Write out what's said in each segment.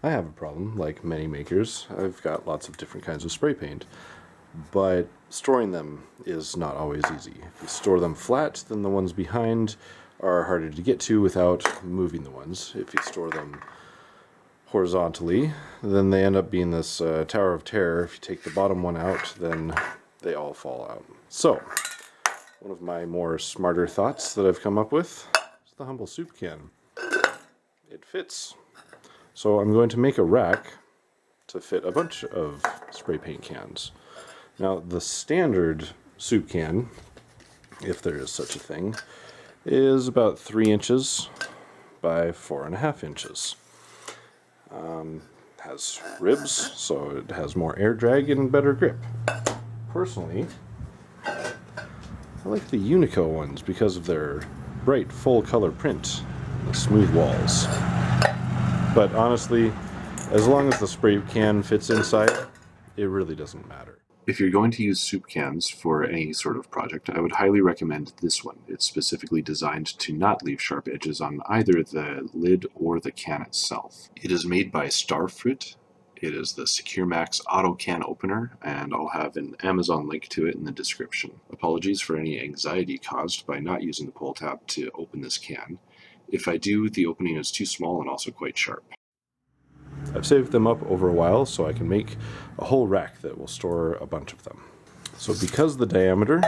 I have a problem, like many makers. I've got lots of different kinds of spray paint, but storing them is not always easy. If you store them flat, then the ones behind are harder to get to without moving the ones. If you store them horizontally, then they end up being this tower of terror. If you take the bottom one out, then they all fall out. So, one of my more smarter thoughts that I've come up with is the humble soup can. It fits. So I'm going to make a rack to fit a bunch of spray paint cans. Now, the standard soup can, if there is such a thing, is about 3 inches by 4.5 inches. Has ribs, so it has more air drag and better grip. Personally, I like the Unico ones because of their bright, full color print and the smooth walls. But honestly, as long as the spray can fits inside, it really doesn't matter. If you're going to use soup cans for any sort of project, I would highly recommend this one. It's specifically designed to not leave sharp edges on either the lid or the can itself. It is made by Starfruit. It is the Secure Max Auto Can Opener, and I'll have an Amazon link to it in the description. Apologies for any anxiety caused by not using the pull tab to open this can. If I do, the opening is too small and also quite sharp. I've saved them up over a while so I can make a whole rack that will store a bunch of them. So because the diameter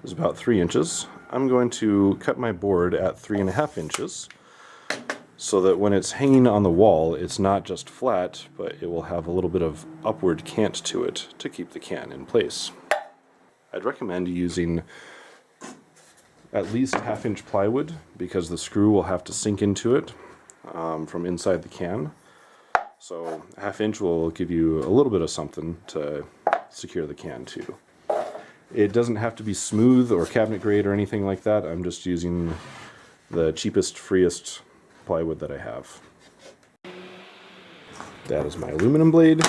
is about 3 inches, I'm going to cut my board at 3.5 inches so that when it's hanging on the wall, it's not just flat, but it will have a little bit of upward cant to it to keep the can in place. I'd recommend using at least 1/2 inch plywood because the screw will have to sink into it from inside the can. So 1/2 inch will give you a little bit of something to secure the can to. It doesn't have to be smooth or cabinet grade or anything like that. I'm just using the cheapest, freest plywood that I have. That is my aluminum blade.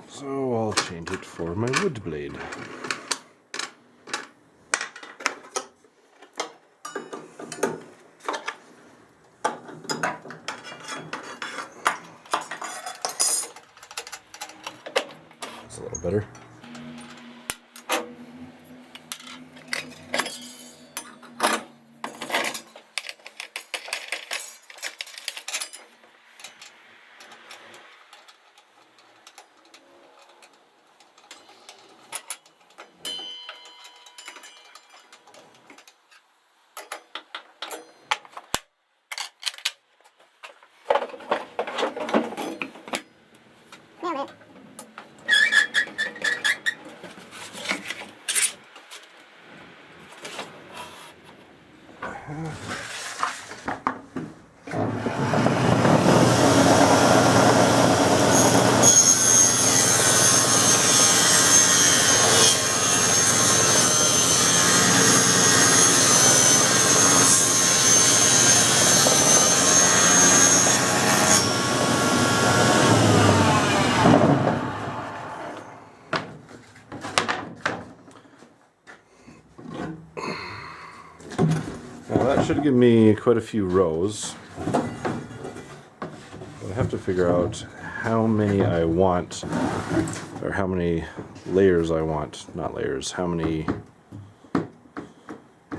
So I'll change it for my wood blade. A little better. Now that should give me quite a few rows. I have to figure out how many I want, or how many layers I want. Not layers. How many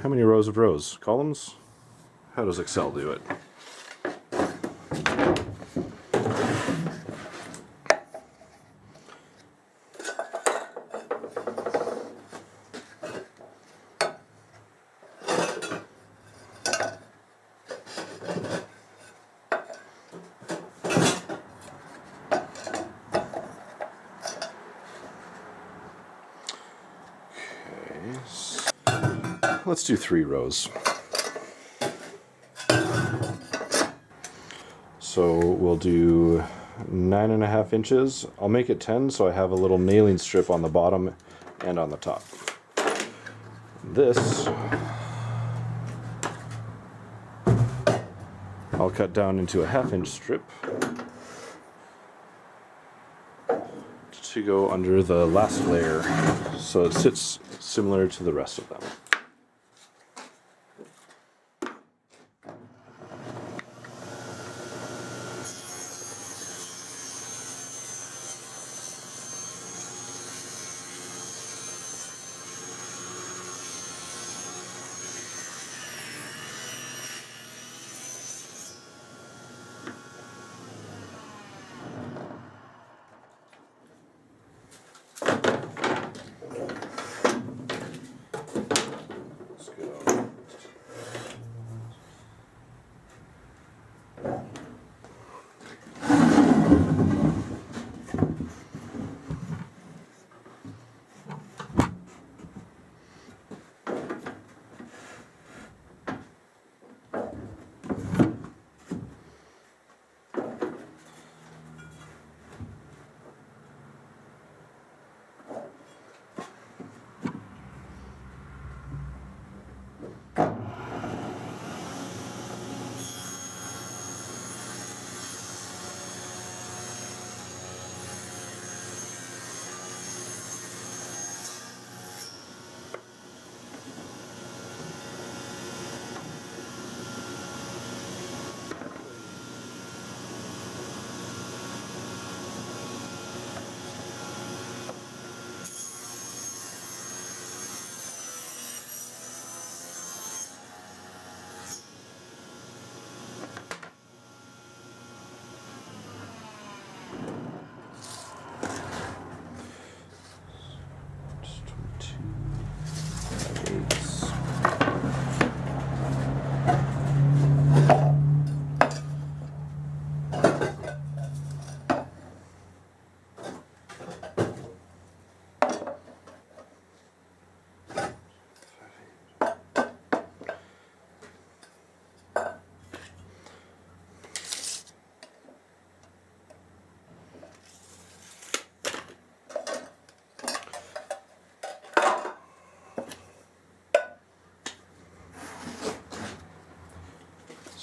rows of rows? Columns? How does Excel do it? Let's do 3 rows. So we'll do 9.5 inches. I'll make it 10 so I have a little nailing strip on the bottom and on the top. This I'll cut down into a 1/2 inch strip to go under the last layer so it sits similar to the rest of them.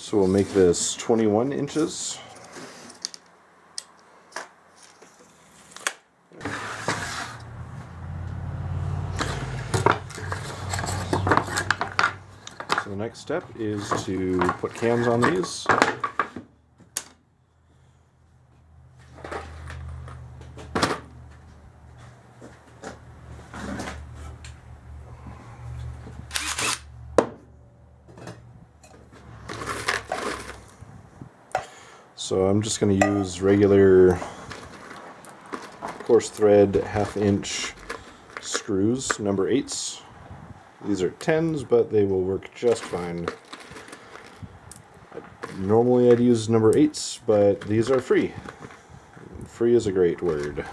So we'll make this 21 inches. So the next step is to put cans on these. So I'm just going to use regular coarse thread 1/2 inch screws, number 8s. These are 10s, but they will work just fine. Normally I'd use number 8s, but these are free. Free is a great word.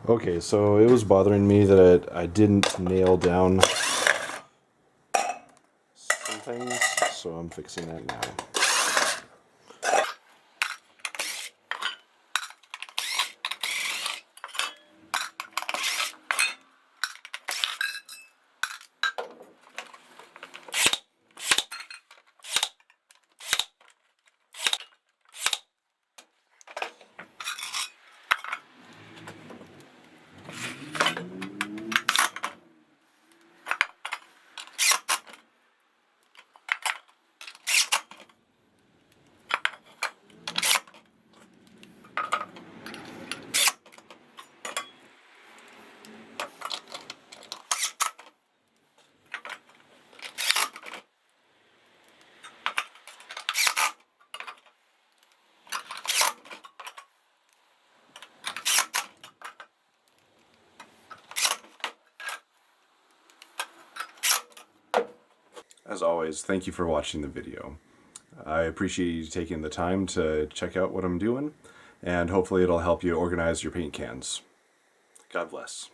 Okay, so it was bothering me that I didn't nail down some things, so I'm fixing that now. As always, thank you for watching the video. I appreciate you taking the time to check out what I'm doing, and hopefully it'll help you organize your paint cans. God bless.